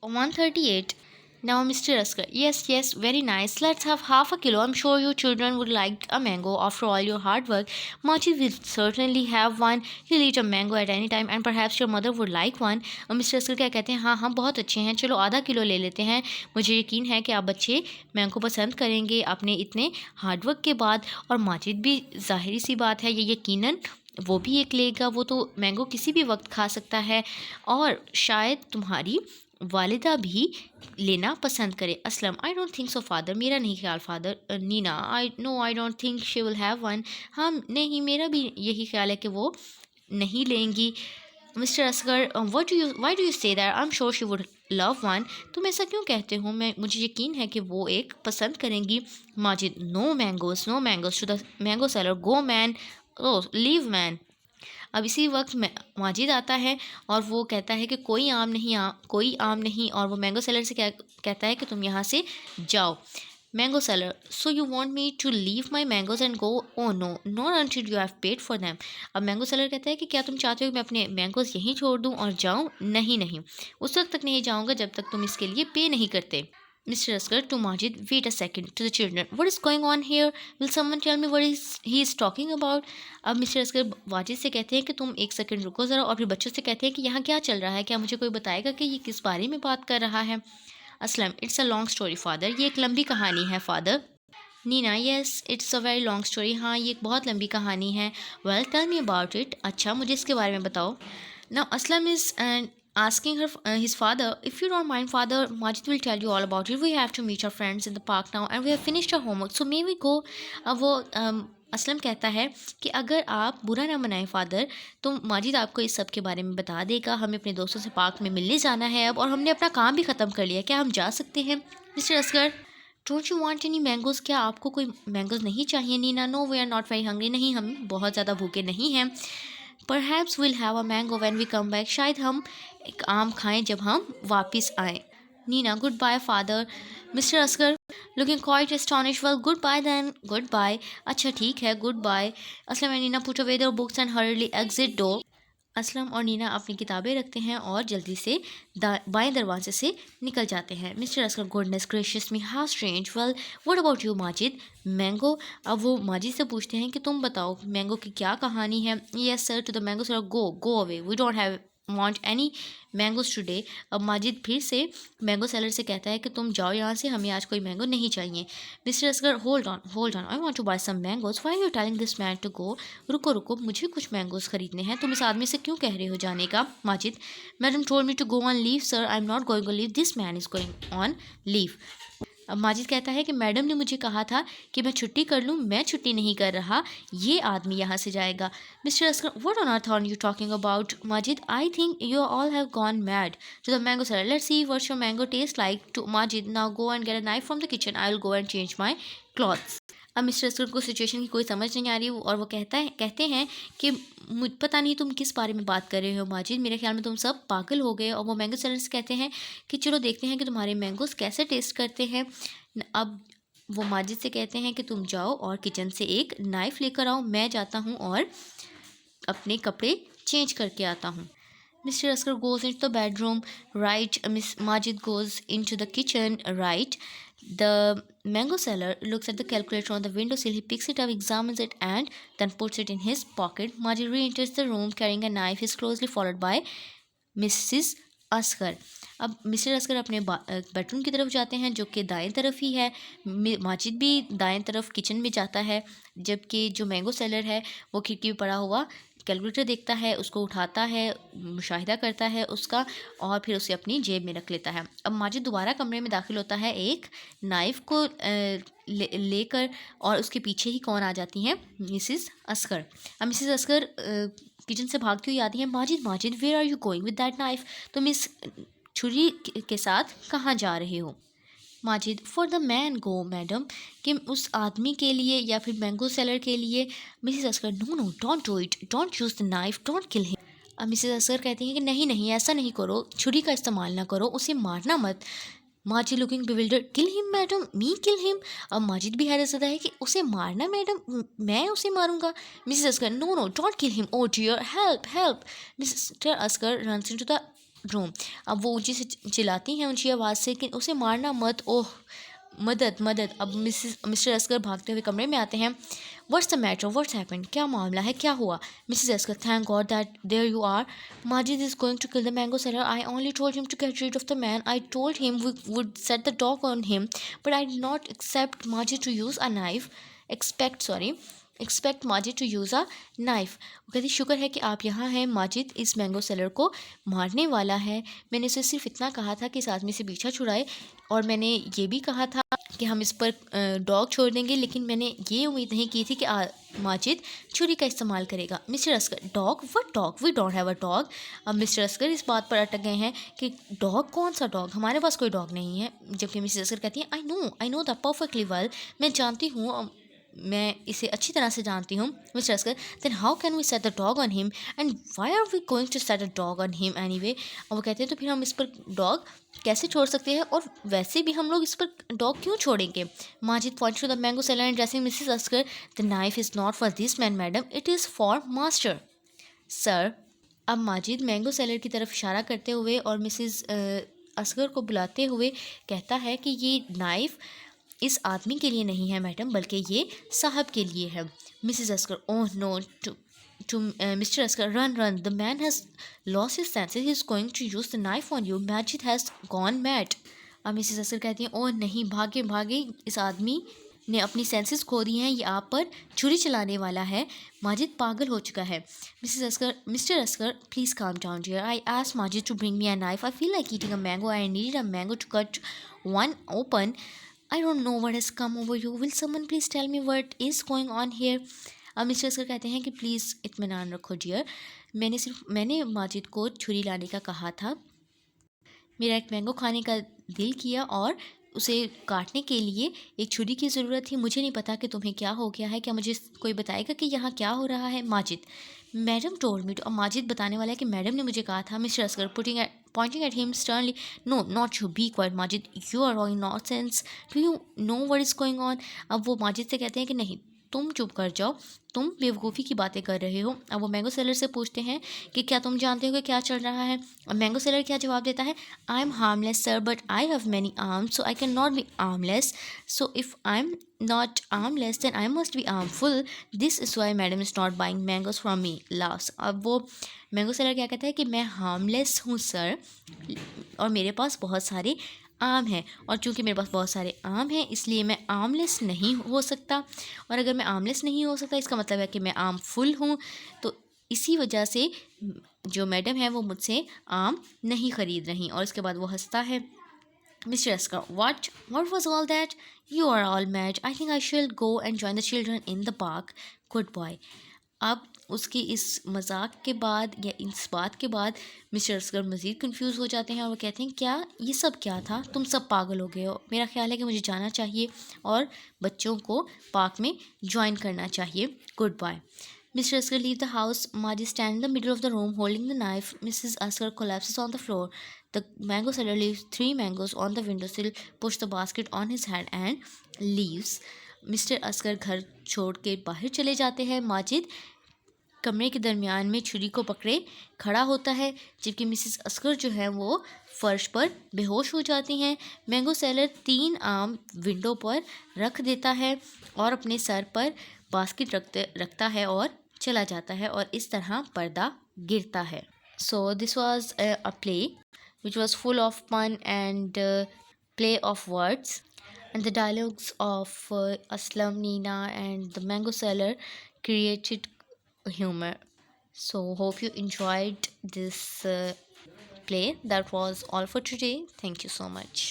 138. Now, Mr. Askar, yes, very nice. Let's have half a kilo. I'm sure your children would like a mango. After all your hard work, Majid will certainly have one. He'll eat a mango at any time, and perhaps your mother would like one. और mister Oscar क्या कहते हैं, हाँ हाँ बहुत अच्छे हैं, चलो आधा किलो ले लेते हैं. मुझे यकीन है कि आप बच्चे मैंगो पसंद करेंगे अपने इतने हार्डवर्क के बाद. और माजिद भी, जाहिर सी बात है, ये यकीनन वो भी एक लेगा. वो तो मैंगो किसी भी वक्त खा सकता है, और शायद तुम्हारी वालिदा भी लेना पसंद करे. Aslam, I don't think so father, मेरा नहीं ख्याल father. Neena, I don't think she will have one. हाँ नहीं, मेरा भी यही ख्याल है कि वो नहीं लेंगी. Mister Asgar, why do you say that? I am sure she would love one. तुम ऐसा क्यों कहते हो? मुझे यकीन है कि वो एक पसंद करेंगी. Majid, no mangoes to the mango seller, go man, oh leave man. अब इसी वक्त माजिद आता है और वो कहता है कि कोई आम नहीं, और वो मैंगो सेलर से क्या कहता है कि तुम यहाँ से जाओ. Mango seller, so you want me to leave my mangoes and go? Oh no, not until you have paid for them. अब मैंगो सेलर कहता है कि क्या तुम चाहते हो कि मैं अपने मैंगोज यहीं छोड़ दूँ और जाऊँ? नहीं, उस वक्त तक नहीं जाऊँगा जब तक तुम इसके लिए पे नहीं करते. Mr. Asghar to Majid, wait a second, to the children. What is going on here? Will someone tell me what he is talking about? अब मिस्टर असगर वाजिद से कहते हैं कि तुम एक सेकंड रुको ज़रा, और फिर बच्चों से कहते हैं कि यहाँ क्या चल रहा है, क्या मुझे कोई बताएगा कि ये किस बारे में बात कर रहा है? Aslam, it's a long story father, ये एक लंबी कहानी है father. Neena, yes it's a very long story, हाँ ये एक बहुत लंबी कहानी है. Well tell me about it. अच्छा, मुझे इसके बारे में बताओ. Now Aslam is asking his father, if you don't mind father, Majid will tell you all about it. We have to meet our friends in the park now and we have finished our homework, so may we go. अब वो असलम कहता है कि अगर आप बुरा ना मनाएं फादर, तो माजिद आपको इस सब के बारे में बता देगा. हमें अपने दोस्तों से पार्क में मिलने जाना है अब, और हमने अपना काम भी ख़त्म कर लिया. क्या हम जा सकते हैं? Mister Asgar, don't you want any mangoes? क्या आपको कोई मैंगोज़ नहीं चाहिए? Neena, no we are not very hungry, नहीं हम बहुत ज़्यादा भूखे नहीं हैं. Perhaps we'll have a mango when we come back. शायद हम एक आम खाएं जब हम वापस आएं. Neena, goodbye father. Mister Asgar, looking quite astonish. Well goodbye then. Goodbye. अच्छा ठीक है, goodbye. Aslam and Neena put away their books and हर्रीली एग्जिट डोर. असलम और नीना अपनी किताबें रखते हैं और जल्दी से बाएं दरवाजे से निकल जाते हैं. Mister Asgar, goodness gracious me, how strange. Well what about you Majid? Mango. अब वो माजिद से पूछते हैं कि तुम बताओ मैंगो की क्या कहानी है. Yes sir, to the mango sir, go away, we don't have want any mangoes today. अब माजिद फिर से मैंगो सेलर से कहता है कि तुम जाओ यहाँ से, हमें आज कोई मैंगो नहीं चाहिए. Mister Asgar, hold on, I want to buy some mangoes. Why you telling this man to go? रुको, मुझे कुछ मैंगोज खरीदने हैं. तुम इस आदमी से क्यों कह रहे हो जाने का? Majid, madam told me to go on leave sir, I am not going on leave, this man is going on leave. अब माजिद कहता है कि मैडम ने मुझे कहा था कि मैं छुट्टी कर लूँ, मैं छुट्टी नहीं कर रहा, ये आदमी यहाँ से जाएगा. Mister Asgar, what on earth are you talking about? Majid, I think you all have gone mad. To the mango seller, let's see what's your mango taste like. To Majid, now go and get a knife from the kitchen, I will go and change my clothes. अब Mister Asgar को situation की कोई समझ नहीं आ रही, और वो कहते हैं कि पता नहीं तुम किस बारे में बात कर रहे हो माजिद, मेरे ख्याल में तुम सब पागल हो गए. और वो मैंगो सेलर से कहते हैं कि चलो देखते हैं कि तुम्हारे मैंगोज़ कैसे टेस्ट करते हैं. अब वो माजिद से कहते हैं कि तुम जाओ और किचन से एक नाइफ़ लेकर आओ, मैं जाता हूँ और अपने कपड़े चेंज करके आता हूँ. Mr. Askar goes into the bedroom, right? Miss Majid goes into the kitchen, right? The mango seller looks at the calculator on the windowsill. He picks it up, examines it, and then puts it in his pocket. Majid re-enters the room carrying a knife. He is closely followed by Mrs. Asghar. अब Mister Asghar अपने bedroom की तरफ जाते हैं, जो कि दाएं तरफ ही है. माजिद भी दाएं तरफ किचन में जाता है, जबकि जो मैंगो सेलर है वो खिड़की में पड़ा हुआ कैलकुलेटर देखता है, उसको उठाता है, मुशाहिदा करता है उसका, और फिर उसे अपनी जेब में रख लेता है. अब माजिद दोबारा कमरे में दाखिल होता है एक नाइफ़ को लेकर, और उसके पीछे ही कौन आ जाती हैं? मिसिस असगर. अब मिसिस असगर किचन से भागती हुई आती हैं. Majid, where are you going with that knife? तुम इस छुरी के साथ कहाँ जा रहे हो? Majid, for the man go madam, कि उस आदमी के लिए या फिर मैंगो सेलर के लिए. Mrs Asgar, no don't do it, don't use the knife, don't kill him. अब मिसिस असगर कहती हैं कि नहीं ऐसा नहीं करो, छुरी का इस्तेमाल ना करो, उसे मारना मत. Majid looking bewildered, kill him madam, me kill him. अब माजिद भी हैरत ज़दा है कि उसे मारना मैडम, मैं उसे मारूंगा. Mrs Asgar, no don't kill him, oh dear, help. Mister Asgar runs into the room. अब वो ऊँची से चिल्लाती हैं ऊँची आवाज़ से कि उसे मारना मत, ओह मदद मदद। अब मिस्टर अस्कर भागते हुए कमरे में आते हैं। What's the matter, what's happened, क्या मामला है, क्या हुआ? Mrs Askar, thank God that there you are. Majid is going to kill the mango seller. I only told him to get rid of the man. I told him we would set the dog on him, but I did not accept Majid to use a knife expect Majid to use a knife. वो कहती शुक्र है कि आप यहाँ हैं, माजिद इस mango seller को मारने वाला है। मैंने उसे सिर्फ इतना कहा था कि इस आदमी से पीछा छुड़ाए, और मैंने ये भी कहा था कि हम इस पर डॉग छोड़ देंगे, लेकिन मैंने ये उम्मीद नहीं की थी कि माजिद छुरी का इस्तेमाल करेगा। Mister Askar, dog? What dog? We don't have a dog. अब मिस्टर अस्कर इस बात पर अटक गए हैं कि डॉग? कौन सा डॉग? हमारे पास कोई डॉग नहीं है। जबकि मिसेस अस्कर कहती हैं I know the perfectly well, मैं जानती हूँ, मैं इसे अच्छी तरह से जानती हूँ। Mister Askar, then how can we set the dog on him and why are we going to set a dog on him anyway. और वो कहते हैं तो फिर हम इस पर डॉग कैसे छोड़ सकते हैं, और वैसे भी हम लोग इस पर डॉग क्यों छोड़ेंगे? Majid point two the mango seller and dressing Mrs Oscar, the knife is not for this man madam, it is for master sir. अब माजिद मैंगो सेलर की तरफ इशारा करते हुए और मिसेस असगर को बुलाते हुए कहता है कि ये नाइफ़ इस आदमी के लिए नहीं है मैडम, बल्कि ये साहब के लिए है। Mrs Askar, oh no, to Mister Askar, run, the man has lost his senses, he is going to use the knife on you, Majid has gone mad. अब मिसेस अस्कर कहती हैं, ओह नहीं, भागे भागे, इस आदमी ने अपनी सेंसेस खो दी हैं, ये आप पर छुरी चलाने वाला है, माजिद पागल हो चुका है। Mister Askar, please calm down dear, I asked Majid to bring me a knife, I feel like eating a mango, I need a mango to cut one open, I don't know what has come over you. Will someone please tell me what is going on here? अब Mister Oscar कहते हैं कि please इत्मीनान रखो dear, मैंने माजिद को छुरी लाने का कहा था, मेरा एक मैंगो खाने का दिल किया और उसे काटने के लिए एक छुरी की ज़रूरत थी। मुझे नहीं पता कि तुम्हें क्या हो गया है, क्या मुझे कोई बताएगा कि यहाँ क्या हो रहा है? Majid, madam told me to. अब माजिद बताने वाला है कि मैडम ने मुझे कहा था। Mister Oscar pointing at him sternly, no, not you, be quiet Majid, you are wrong, nonsense, do you know what is going on? अब वो माजिद से कहते हैं कि नहीं, तुम चुप कर जाओ, तुम बेवकूफ़ी की बातें कर रहे हो। अब वो मैंगो सेलर से पूछते हैं कि क्या तुम जानते हो कि क्या चल रहा है? और मैंगो सेलर क्या जवाब देता है? I am harmless sir, but I have many arms, so I can not be armless, so if I am not armless then I must be armful, this is why madam is not buying mangoes from me last। अब वो mango seller क्या कहता है कि मैं harmless हूँ sir, और मेरे पास बहुत सारे आम हैं, और चूँकि मेरे पास बहुत सारे आम हैं इसलिए मैं आर्मलेस नहीं हो सकता, और अगर मैं आर्मलेस नहीं हो सकता इसका मतलब है कि मैं आम फुल हूँ, तो इसी वजह से जो मैडम है वो मुझसे आम नहीं ख़रीद रही। और इसके बाद वो हंसता है। Mr. Askar, what was all that? You are all mad. I think I shall go and join the children in the park. Good boy. अब उसकी इस मजाक के बाद या इस बात के बाद मिस्टर असगर मज़ीद कंफ्यूज हो जाते हैं और वो कहते हैं क्या ये सब क्या था? तुम सब पागल हो गए हो। मेरा ख्याल है कि मुझे जाना चाहिए और बच्चों को पार्क में ज्वाइन करना चाहिए। Goodbye. Mr. Askar leaves the house. Margie stands in the middle of the room holding the knife. Mrs. Askar collapses on the floor. The mango seller leaves 3 mangoes on the windowsill, pushes the basket on his head and leaves. Mister Oscar घर छोड़ के बाहर चले जाते हैं। माजिद कमरे के दरमियान में छुरी को पकड़े खड़ा होता है, जबकि मिसेस अस्कर जो है वो फर्श पर बेहोश हो जाती हैं। मैंगो सेलर 3 आम विंडो पर रख देता है और अपने सर पर बास्केट रखता है और चला जाता है, और इस तरह पर्दा गिरता है। So this was a play which was full of fun and play of words and the dialogues of Aslam, Nina and the mango seller created humor. So hope you enjoyed this play. That was all for today. Thank you so much.